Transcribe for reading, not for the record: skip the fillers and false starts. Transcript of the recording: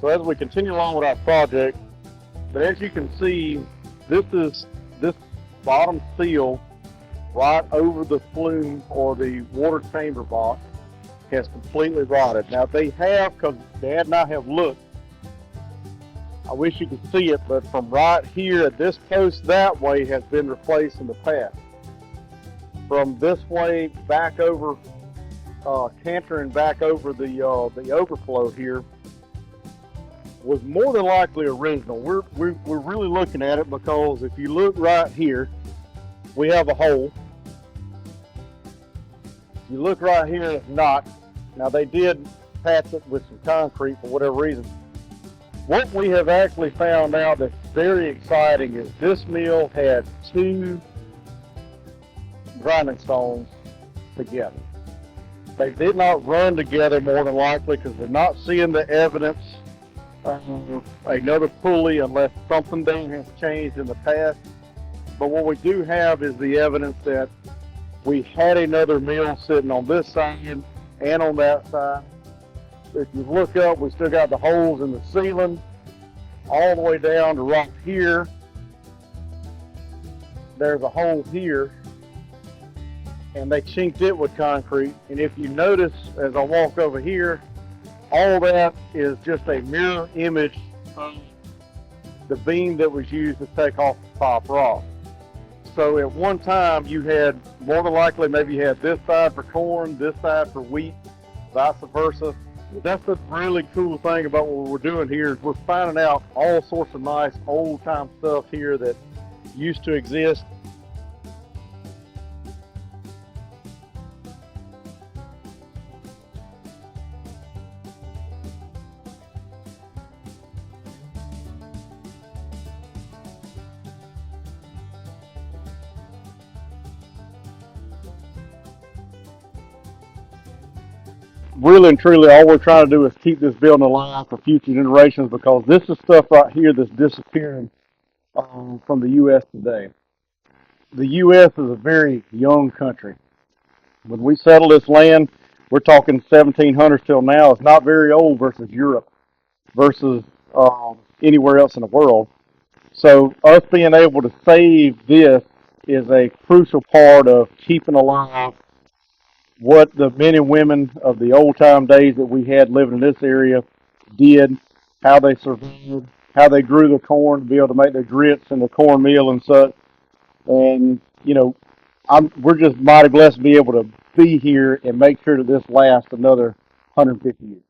So as we continue along with our project, but as you can see, this bottom seal right over the flume or the water chamber box has completely rotted. Now they have, because Dad and I have looked, I wish you could see it, but from right here at this post that way has been replaced in the past. From this way back over, cantering back over the overflow here was more than likely original. We're really looking at it because if you look right here, we have a hole. You look right here, it's not. Now they did patch it with some concrete for whatever reason. What we have actually found out that's very exciting is this mill had two grinding stones together. They did not run together more than likely because we're not seeing the evidence of another pulley unless something there has changed in the past. But what we do have is the evidence that we had another mill sitting on this side and on that side. If you look up, we still got the holes in the ceiling all the way down to right here. There's a hole here, and they chinked it with concrete. And if you notice, as I walk over here, all that is just a mirror image of the beam that was used to take off the top rock. So at one time you had, more than likely, maybe you had this side for corn, this side for wheat, vice versa. That's the really cool thing about what we're doing here is we're finding out all sorts of nice old time stuff here that used to exist. Really and truly, all we're trying to do is keep this building alive for future generations because this is stuff right here that's disappearing from the U.S. today. The U.S. is a very young country. When we settled this land, we're talking 1700s till now. It's not very old versus Europe, versus anywhere else in the world. So us being able to save this is a crucial part of keeping alive what the men and women of the old time days that we had living in this area did, how they survived, how they grew the corn to be able to make their grits and the cornmeal and such. And, you know, we're just mighty blessed to be able to be here and make sure that this lasts another 150 years.